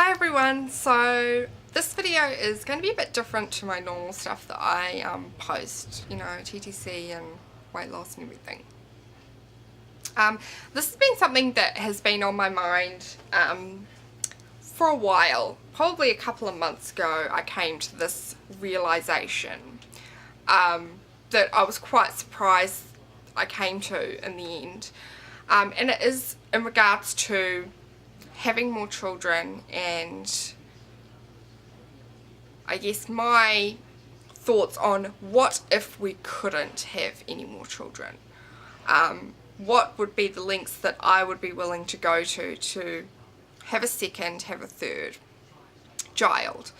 Hi everyone, so this video is going to be a bit different to my normal stuff that I post, you know, TTC and weight loss and everything. This has been something that has been on my mind for a while. Probably a couple of months ago I came to this realisation that I was quite surprised I came to in the end. And it is in regards to having more children, and I guess my thoughts on what if we couldn't have any more children. What would be the lengths that I would be willing to go to have a second, have a third child.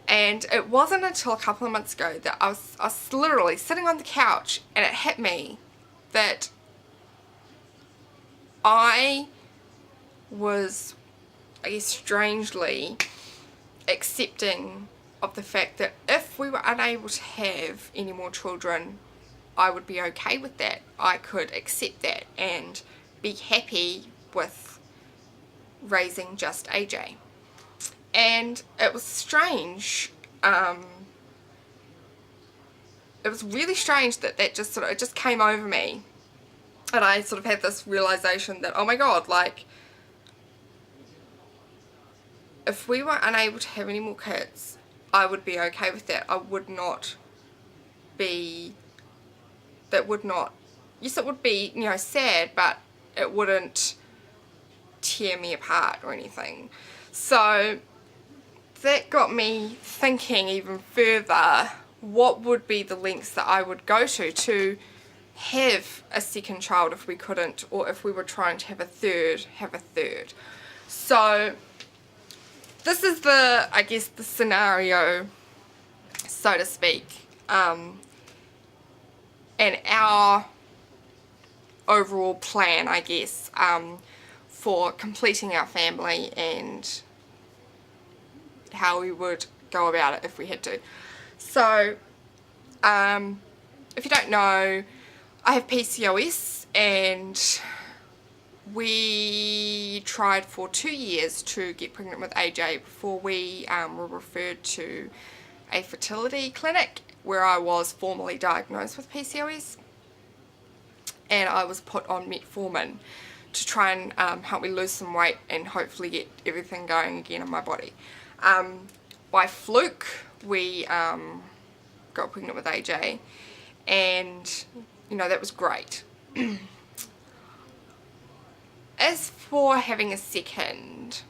And it wasn't until a couple of months ago that I was literally sitting on the couch and it hit me that I was, I guess, strangely accepting of the fact that if we were unable to have any more children, I would be okay with that. I could accept that and be happy with raising just AJ. And it was strange. It was really strange that just sort of, it just came over me. And I sort of had this realization that, oh my god, like, if we were unable to have any more kids, I would be okay with that. I would not be, that would not, yes it would be, you know, sad, but it wouldn't tear me apart or anything. So that got me thinking even further, what would be the lengths that I would go to have a second child if we couldn't, or if we were trying to have a third, So this is the, I guess, the scenario, so to speak, and our overall plan, I guess, for completing our family and how we would go about it if we had to. So, if you don't know, I have PCOS, and we tried for 2 years to get pregnant with AJ before we were referred to a fertility clinic where I was formally diagnosed with PCOS, and I was put on metformin to try and help me lose some weight and hopefully get everything going again in my body. By fluke we got pregnant with AJ, and you know, that was great. As for having a second,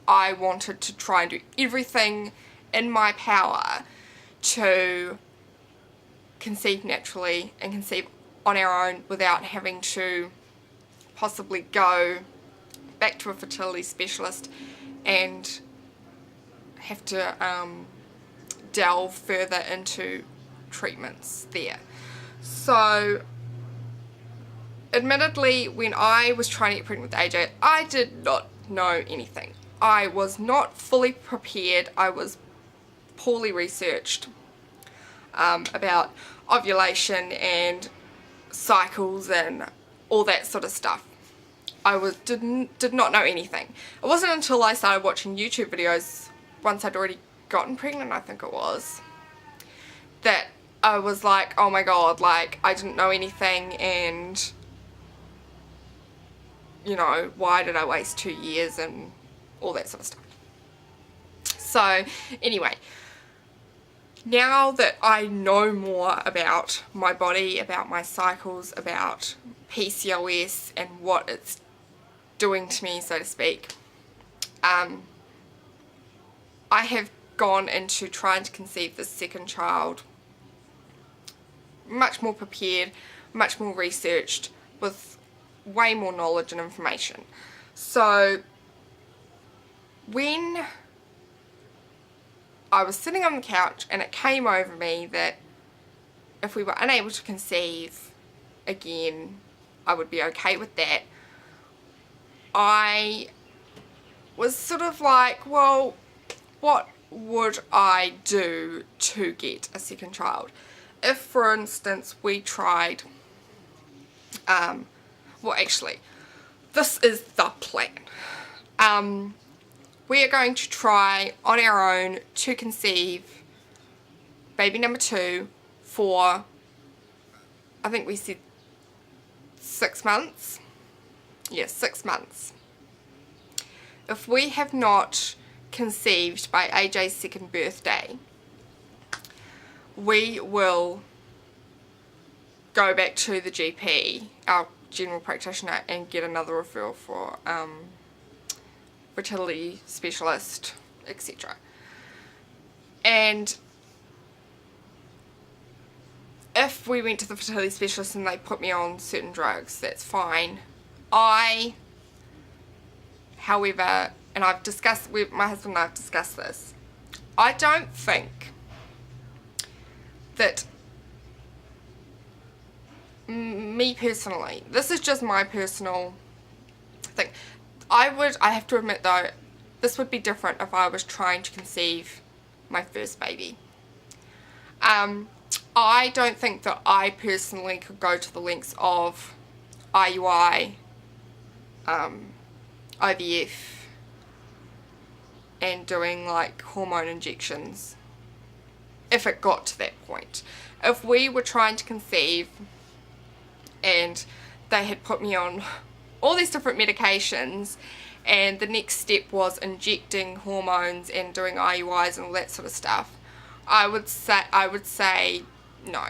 I wanted to try and do everything in my power to conceive naturally and conceive on our own without having to possibly go back to a fertility specialist and have to delve further into treatments there. So admittedly, when I was trying to get pregnant with AJ, I did not know anything. I was not fully prepared. I was poorly researched about ovulation and cycles and all that sort of stuff. I did not know anything. It wasn't until I started watching YouTube videos, once I'd already gotten pregnant, I think it was, that I was like, oh my god, like, I didn't know anything, and you know, why did I waste 2 years and all that sort of stuff. So anyway, now that I know more about my body, about my cycles, about PCOS and what it's doing to me, so to speak, I have gone into trying to conceive this second child much more prepared, much more researched, with way more knowledge and information. So when I was sitting on the couch and it came over me that if we were unable to conceive again, I would be okay with that, I was sort of like, well, what would I do to get a second child? If, for instance, we tried, well, actually, this is the plan. we are going to try on our own to conceive baby number 2 for, I think we said 6 months. Yes, 6 months. If we have not conceived by AJ's 2nd birthday, we will go back to the GP, our general practitioner, and get another referral for fertility specialist, etc. And if we went to the fertility specialist and they put me on certain drugs, that's fine. However, and my husband and I have discussed this, I don't think that, me personally, this is just my personal thing, I have to admit though, this would be different if I was trying to conceive my first baby. I don't think that I personally could go to the lengths of IUI, IVF, and doing like hormone injections if it got to that point. If we were trying to conceive and they had put me on all these different medications and the next step was injecting hormones and doing IUIs and all that sort of stuff, I would say no.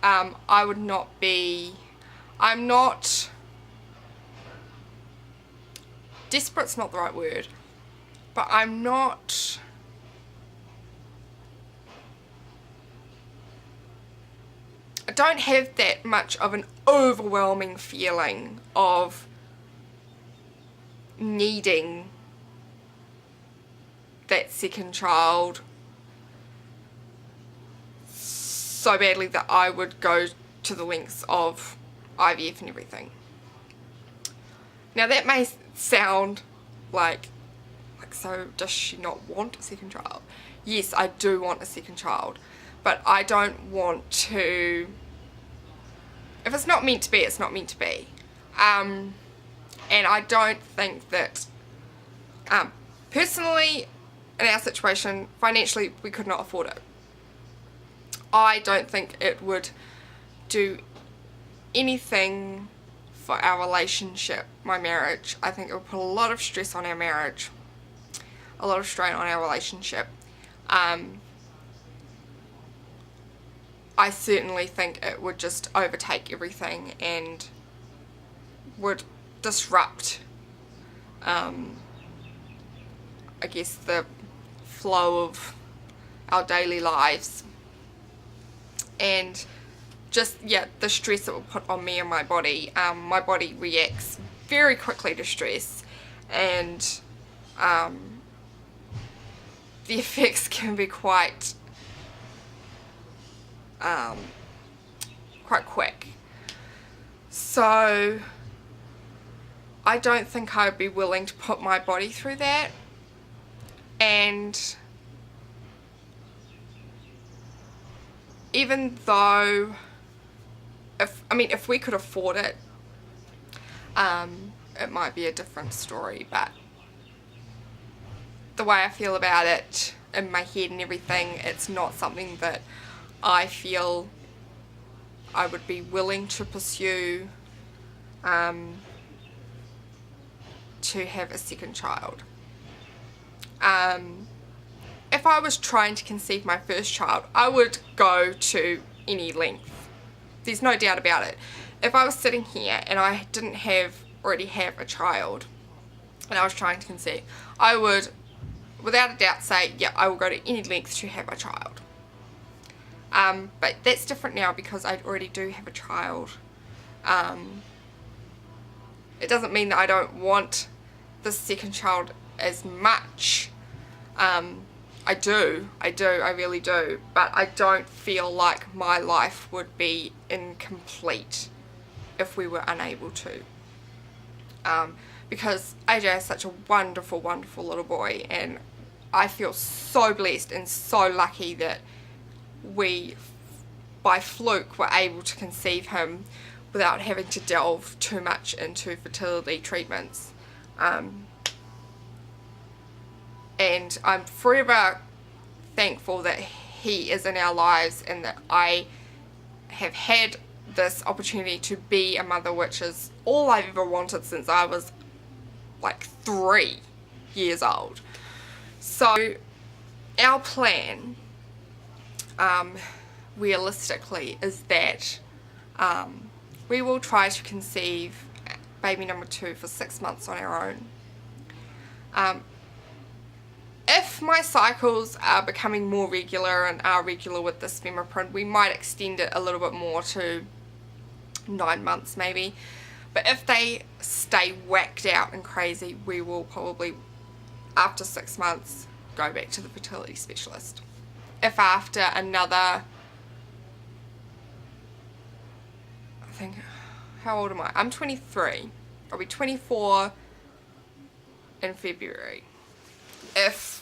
I would not be, I'm not, desperate's not the right word, but I'm not, I don't have that much of an overwhelming feeling of needing that second child so badly that I would go to the lengths of IVF and everything. Now that may sound like so does she not want a second child? Yes, I do want a second child, but I don't want to, if it's not meant to be, it's not meant to be. And I don't think that, personally, in our situation, financially, we could not afford it. I don't think it would do anything for our relationship, my marriage. I think it would put a lot of stress on our marriage, a lot of strain on our relationship. I certainly think it would just overtake everything and would disrupt, I guess, the flow of our daily lives. And just, yeah, the stress it will put on me and my body. My body reacts very quickly to stress, and the effects can be quite quick. So I don't think I would be willing to put my body through that. And even though, if we could afford it, it might be a different story, but the way I feel about it in my head and everything, it's not something that I feel I would be willing to pursue to have a second child. If I was trying to conceive my first child, I would go to any length. There's no doubt about it. If I was sitting here and I didn't already have a child and I was trying to conceive, I would without a doubt say, yeah, I will go to any length to have a child. But that's different now because I already do have a child. It doesn't mean that I don't want the second child as much. I do, I really do, but I don't feel like my life would be incomplete if we were unable to. Because AJ is such a wonderful, wonderful little boy, and I feel so blessed and so lucky that we, by fluke, were able to conceive him without having to delve too much into fertility treatments. and I'm forever thankful that he is in our lives and that I have had this opportunity to be a mother, which is all I've ever wanted since I was like 3 years old. So our plan, realistically, is that we will try to conceive baby number 2 for 6 months on our own. If my cycles are becoming more regular and are regular with this femiprin, we might extend it a little bit more to 9 months maybe. But if they stay whacked out and crazy, we will probably, after 6 months, go back to the fertility specialist. If after another, I think, how old am I? I'm 23. I'll be 24 in February. If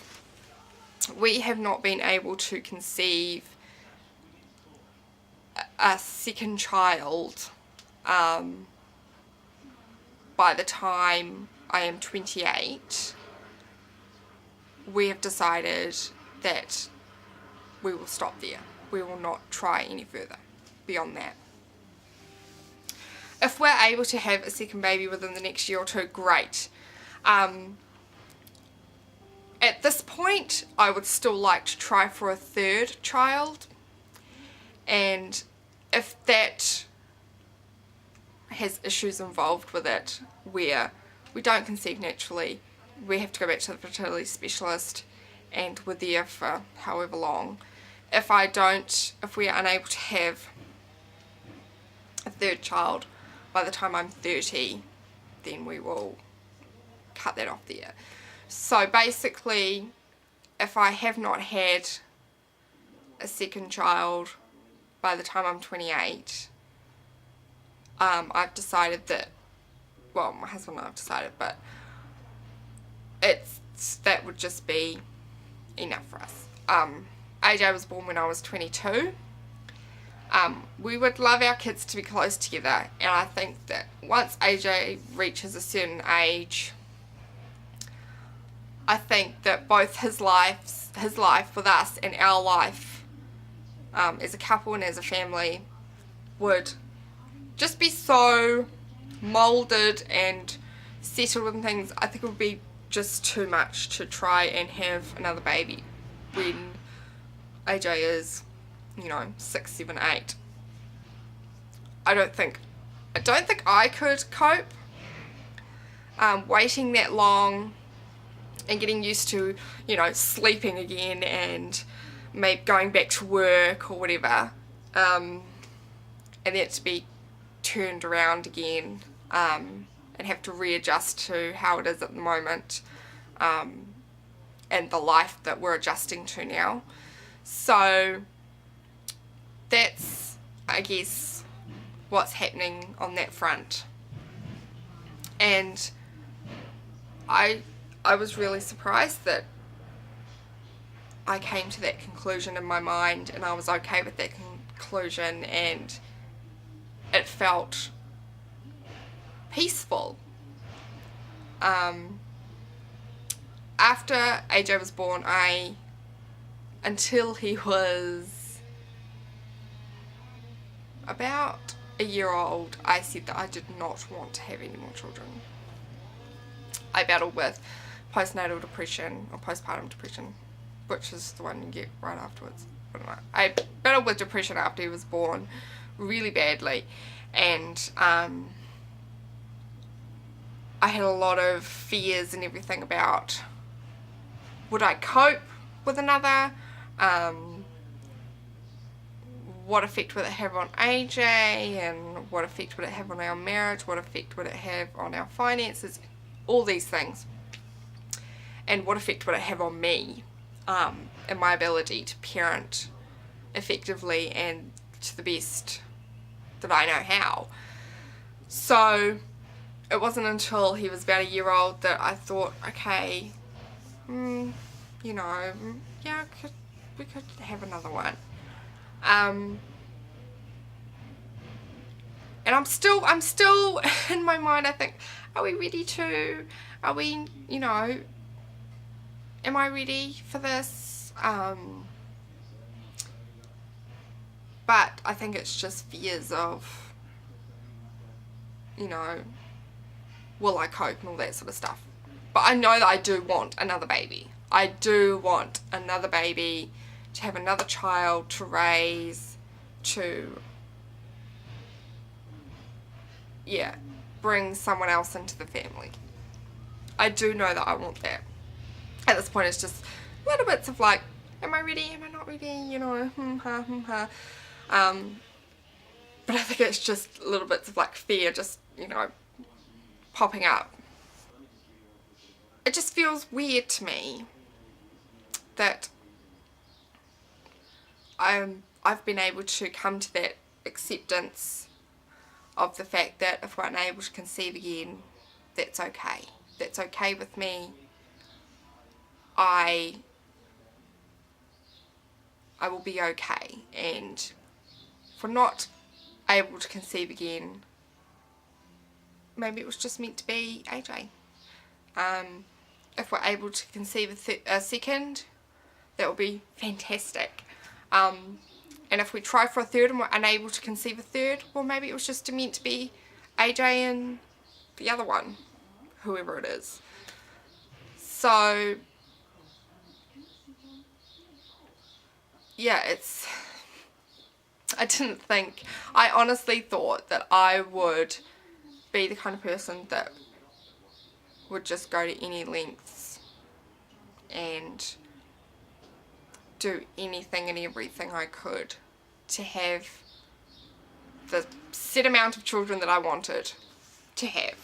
we have not been able to conceive a second child by the time I am 28, we have decided that we will stop there. We will not try any further beyond that. If we're able to have a second baby within the next year or two, great. At this point, I would still like to try for a third child, and if that has issues involved with it where we don't conceive naturally, we have to go back to the fertility specialist and we're there for however long. If we are unable to have a third child by the time I'm 30, then we will cut that off there. So basically, if I have not had a second child by the time I'm 28, I've decided that, well, my husband and I have decided, but that would just be enough for us. AJ was born when I was 22. We would love our kids to be close together, and I think that once AJ reaches a certain age, I think that both his life with us and our life as a couple and as a family would just be so moulded and settled and things. I think it would be just too much to try and have another baby when AJ is, 6, 7, 8. I don't think I could cope waiting that long and getting used to, sleeping again and maybe going back to work or whatever, and then to be turned around again and have to readjust to how it is at the moment, and the life that we're adjusting to now. So that's, I guess, what's happening on that front. And I was really surprised that I came to that conclusion in my mind, and I was okay with that conclusion, and it felt peaceful. After AJ was born, until he was about a year old, I said that I did not want to have any more children. I battled with postnatal depression, or postpartum depression, which is the one you get right afterwards. I battled with depression after he was born really badly, and I had a lot of fears and everything about, would I cope with another? What effect would it have on AJ, and what effect would it have on our marriage? What effect would it have on our finances? All these things. And what effect would it have on me, and my ability to parent effectively and to the best that I know how. So it wasn't until he was about a year old that I thought, okay, yeah, we could have another one. And I'm still in my mind, I think, are we ready to, are we, am I ready for this? But I think it's just fears of, you know, will I cope and all that sort of stuff. But I know that I do want another baby. I do want another baby, to have another child to raise, to, yeah, bring someone else into the family. I do know that I want that. At this point it's just little bits of like, am I ready, am I not ready, you know, but I think it's just little bits of like fear just, you know, popping up. It just feels weird to me that I've been able to come to that acceptance of the fact that if we're unable to conceive again, that's okay. That's okay with me. I will be okay, and if we're not able to conceive again, maybe it was just meant to be AJ. If we're able to conceive a second, that will be fantastic. And if we try for a third and we're unable to conceive a third, well, maybe it was just meant to be AJ and the other one, whoever it is. So yeah, I honestly thought that I would be the kind of person that would just go to any lengths and do anything and everything I could to have the set amount of children that I wanted to have.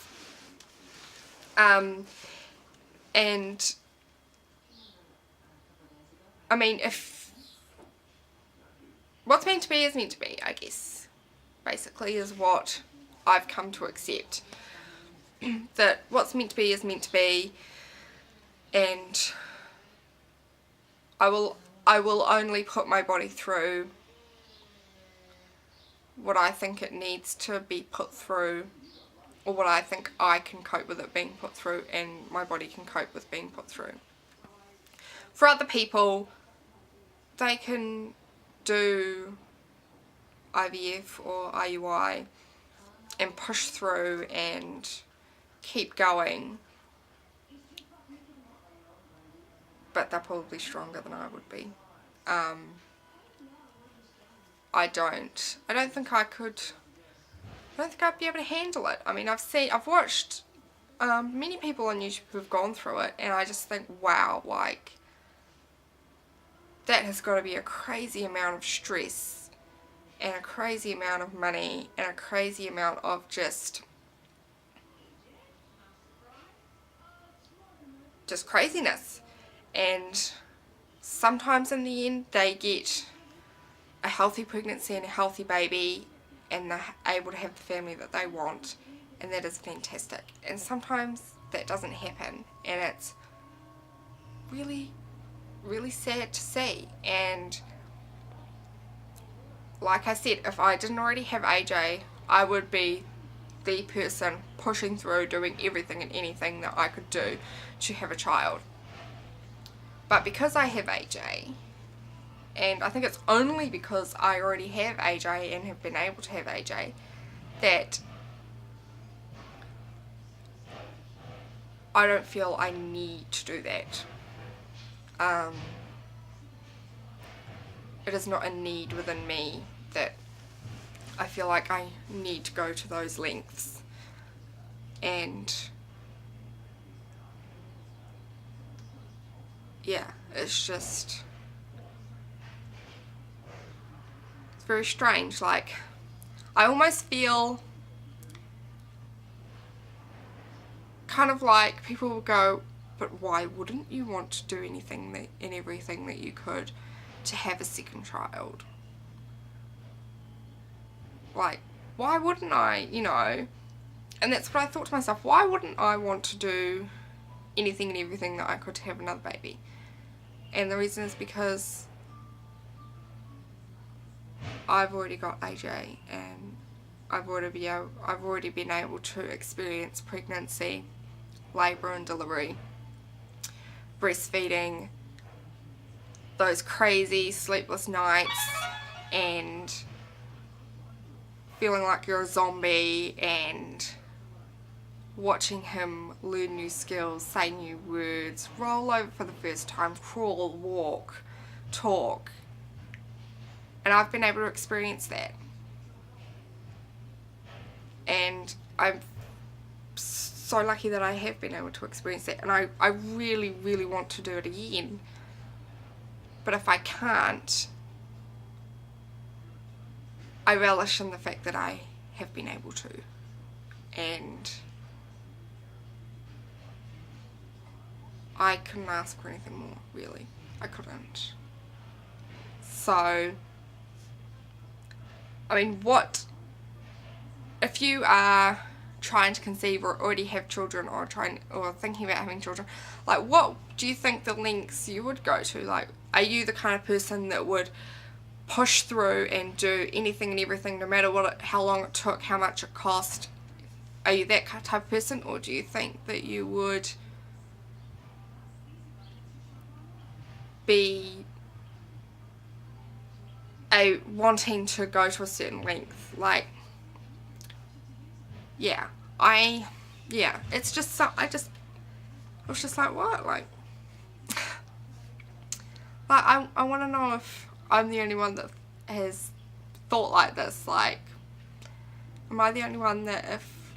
And I mean, if what's meant to be is meant to be, I guess, basically, is what I've come to accept. That what's meant to be is meant to be, and I will only put my body through what I think it needs to be put through, or what I think I can cope with it being put through and my body can cope with being put through. For other people, they can do IVF or IUI and push through and keep going, but they're probably stronger than I would be. I don't think I could. I don't think I'd be able to handle it. I mean, I've watched many people on YouTube who've gone through it, and I just think, wow, like, that has got to be a crazy amount of stress and a crazy amount of money and a crazy amount of just craziness. And sometimes in the end they get a healthy pregnancy and a healthy baby, and they're able to have the family that they want, and that is fantastic. And sometimes that doesn't happen, and it's really, really sad to see. And like I said, if I didn't already have AJ, I would be the person pushing through, doing everything and anything that I could do to have a child. But because I have AJ, and I think it's only because I already have AJ and have been able to have AJ, that I don't feel I need to do that. It is not a need within me that I feel like I need to go to those lengths. And yeah, it's just, it's very strange. Like, I almost feel kind of like people will go, but why wouldn't you want to do anything and everything that you could to have a second child? Like, why wouldn't I, you know? And that's what I thought to myself, why wouldn't I want to do anything and everything that I could to have another baby? And the reason is because I've already got AJ, and I've already been able to experience pregnancy, labour and delivery breastfeeding, those crazy sleepless nights, and feeling like you're a zombie, and watching him learn new skills, say new words, roll over for the first time, crawl, walk, talk. And I've been able to experience that. And I'm so lucky that I have been able to experience that. And I really, really want to do it again. But if I can't, I relish in the fact that I have been able to. And I couldn't ask for anything more, really. I couldn't. So, I mean, if you are trying to conceive or already have children or thinking about having children, like, what do you think the lengths you would go to? Like, are you the kind of person that would push through and do anything and everything, no matter how long it took, how much it cost? Are you that type of person, or do you think that you would be wanting to go to a certain length? Like, it's just I was just like, what? Like I want to know if I'm the only one that has thought like this. Like, am I the only one that if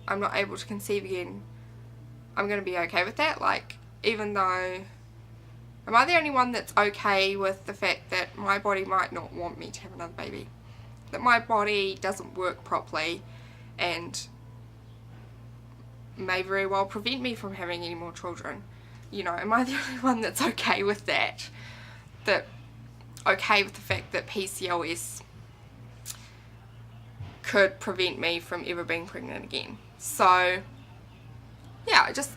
I'm not able to conceive again, I'm going to be okay with that? Like, even though, am I the only one that's okay with the fact that my body might not want me to have another baby? That my body doesn't work properly and may very well prevent me from having any more children? You know, am I the only one that's okay with that? Okay with the fact that PCOS could prevent me from ever being pregnant again? So, yeah, just,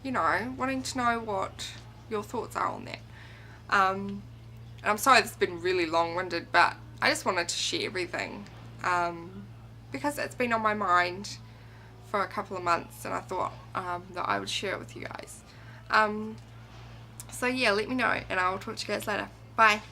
you know, wanting to know what your thoughts are on that. And I'm sorry this has been really long-winded, but I just wanted to share everything, because it's been on my mind for a couple of months, and I thought that I would share it with you guys. So yeah, let me know, and I'll talk to you guys later. Bye.